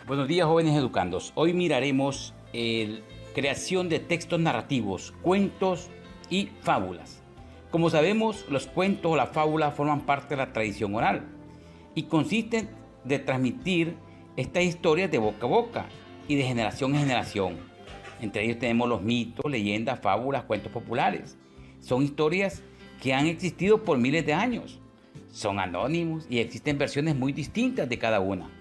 Buenos días, jóvenes educandos. Hoy miraremos creación de textos narrativos, cuentos y fábulas. Como sabemos, los cuentos o las fábulas forman parte de la tradición oral y consisten de transmitir estas historias de boca a boca y de generación en generación. Entre ellos tenemos los mitos, leyendas, fábulas, cuentos populares. Son historias que han existido por miles de años. Son anónimos y existen versiones muy distintas de cada una.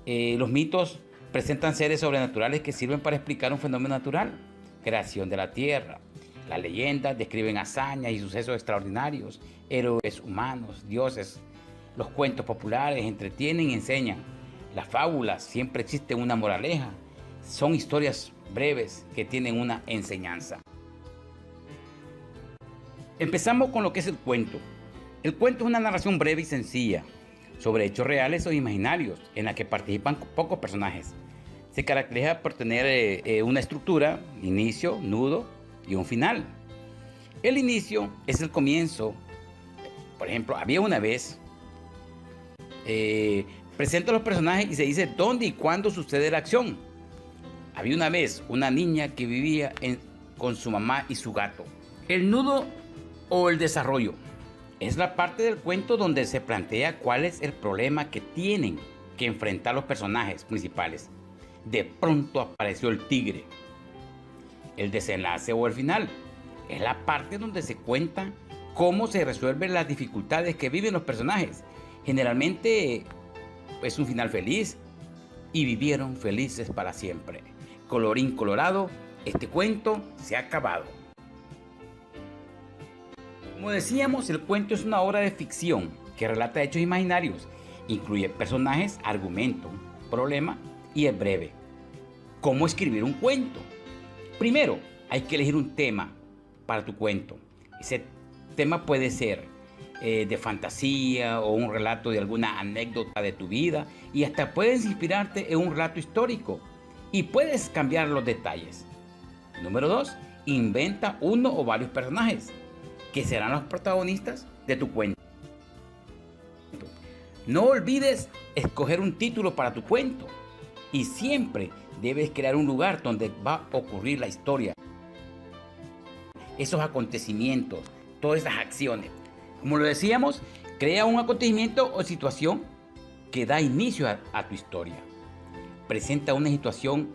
Los mitos presentan seres sobrenaturales que sirven para explicar un fenómeno natural, creación de la tierra. Las leyendas describen hazañas y sucesos extraordinarios, héroes humanos, dioses. Los cuentos populares entretienen y enseñan. Las fábulas siempre existe una moraleja. Son historias breves que tienen una enseñanza. Empezamos con lo que es el cuento. El cuento es una narración breve y sencilla sobre hechos reales o imaginarios en la que participan pocos personajes. Se caracteriza por tener una estructura, inicio, nudo y un final. El inicio es el comienzo. Por ejemplo, había una vez, presenta a los personajes y se dice dónde y cuándo sucede la acción. Había una vez una niña que vivía con su mamá y su gato. El nudo o el desarrollo es la parte del cuento donde se plantea cuál es el problema que tienen que enfrentar los personajes principales. De pronto apareció el tigre. El desenlace o el final es la parte donde se cuenta cómo se resuelven las dificultades que viven los personajes. Generalmente es un final feliz y vivieron felices para siempre. Colorín colorado, este cuento se ha acabado. Como decíamos, el cuento es una obra de ficción que relata hechos imaginarios, incluye personajes, argumento, problema y es breve. ¿Cómo escribir un cuento? Primero, hay que elegir un tema para tu cuento. Ese tema puede ser de fantasía o un relato de alguna anécdota de tu vida y hasta puedes inspirarte en un relato histórico y puedes cambiar los detalles. Número 2, inventa uno o varios personajes que serán los protagonistas de tu cuento. No olvides escoger un título para tu cuento y siempre debes crear un lugar donde va a ocurrir la historia. Esos acontecimientos, todas esas acciones. Como lo decíamos, crea un acontecimiento o situación que da inicio a tu historia. Presenta una situación,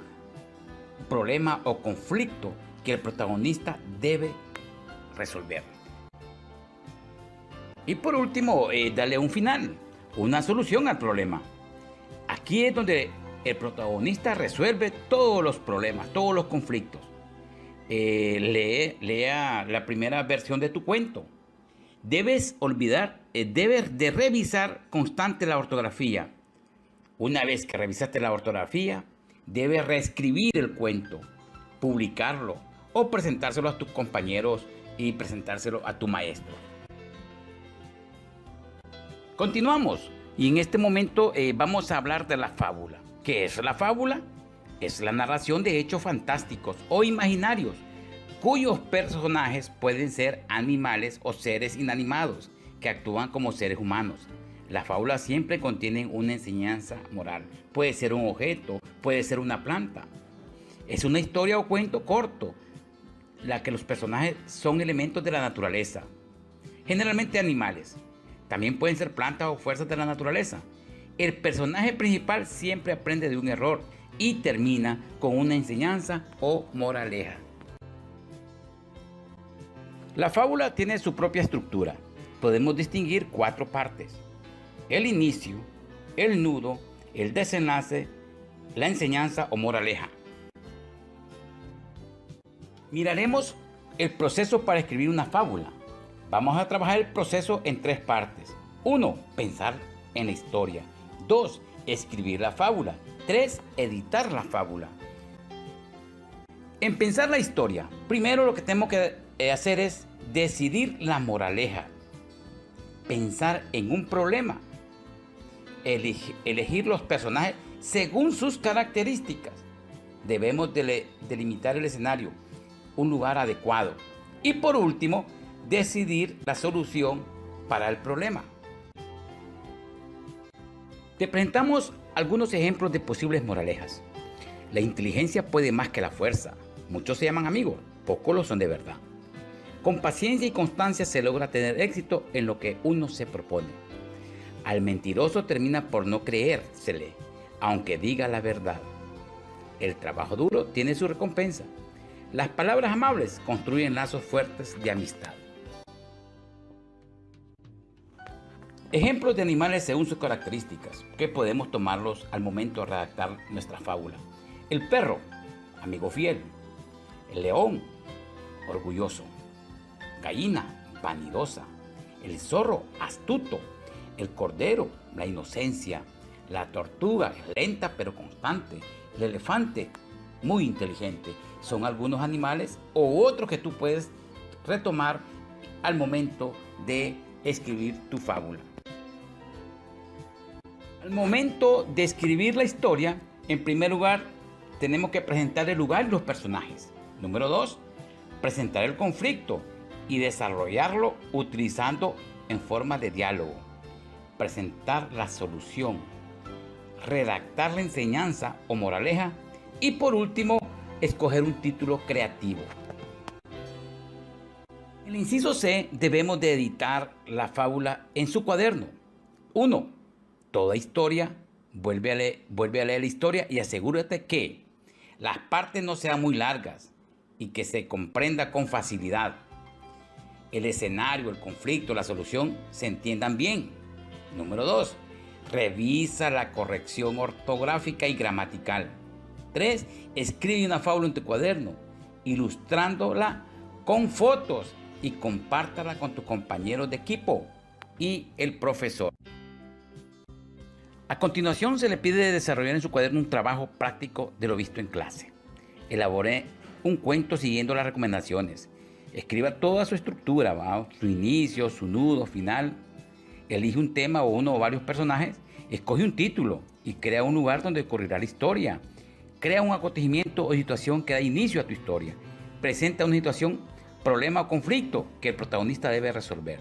problema o conflicto que el protagonista debe resolver. Y por último, dale un final, una solución al problema. Aquí es donde el protagonista resuelve todos los problemas, todos los conflictos. Lea la primera versión de tu cuento. Debes de revisar constante la ortografía. Una vez que revisaste la ortografía, debes reescribir el cuento, publicarlo o presentárselo a tus compañeros y presentárselo a tu maestro. Continuamos y en este momento vamos a hablar de la fábula. ¿Qué es la fábula? Es la narración de hechos fantásticos o imaginarios cuyos personajes pueden ser animales o seres inanimados que actúan como seres humanos. Las fábulas siempre contienen una enseñanza moral. Puede ser un objeto, puede ser una planta. Es una historia o cuento corto, la que los personajes son elementos de la naturaleza, generalmente animales. También pueden ser plantas o fuerzas de la naturaleza. El personaje principal siempre aprende de un error y termina con una enseñanza o moraleja. La fábula tiene su propia estructura. Podemos distinguir 4 partes: el inicio, el nudo, el desenlace, la enseñanza o moraleja. Miraremos el proceso para escribir una fábula. Vamos a trabajar el proceso en 3 partes. 1. Pensar en la historia. 2. Escribir la fábula. 3. Editar la fábula. En pensar la historia, primero lo que tenemos que hacer es decidir la moraleja. Pensar en un problema. Elegir los personajes según sus características. Debemos delimitar el escenario, un lugar adecuado. Y por último, decidir la solución para el problema. Te presentamos algunos ejemplos de posibles moralejas. La inteligencia puede más que la fuerza. Muchos se llaman amigos, pocos lo son de verdad. Con paciencia y constancia se logra tener éxito en lo que uno se propone. Al mentiroso termina por no creérsele, aunque diga la verdad. El trabajo duro tiene su recompensa. Las palabras amables construyen lazos fuertes de amistad. Ejemplos de animales según sus características, que podemos tomarlos al momento de redactar nuestra fábula. El perro, amigo fiel. El león, orgulloso. Gallina, vanidosa. El zorro, astuto. El cordero, la inocencia. La tortuga, lenta pero constante. El elefante, muy inteligente. Son algunos animales o otros que tú puedes retomar al momento de escribir tu fábula. Al momento de escribir la historia, en primer lugar, tenemos que presentar el lugar y los personajes. Número 2, presentar el conflicto y desarrollarlo utilizando en forma de diálogo. Presentar la solución. Redactar la enseñanza o moraleja. Y por último, escoger un título creativo. En el inciso C, debemos de editar la fábula en su cuaderno. 1. Toda historia, vuelve a leer la historia y asegúrate que las partes no sean muy largas y que se comprenda con facilidad. El escenario, el conflicto, la solución se entiendan bien. Número 2. Revisa la corrección ortográfica y gramatical. 3. Escribe una fábula en tu cuaderno, ilustrándola con fotos y compártala con tus compañeros de equipo y el profesor. A continuación se le pide desarrollar en su cuaderno un trabajo práctico de lo visto en clase. Elabore un cuento siguiendo las recomendaciones. Escriba toda su estructura, su inicio, su nudo, final. Elige un tema o uno o varios personajes. Escoge un título y crea un lugar donde ocurrirá la historia. Crea un acontecimiento o situación que da inicio a tu historia. Presenta una situación, problema o conflicto que el protagonista debe resolver.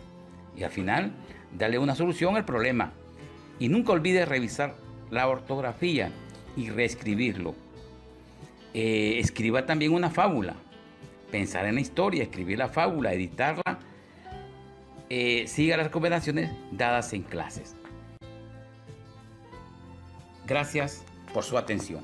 Y al final, dale una solución al problema. Y nunca olvides revisar la ortografía y reescribirlo. Escriba también una fábula. Pensar en la historia, escribir la fábula, editarla. Siga las recomendaciones dadas en clases. Gracias por su atención.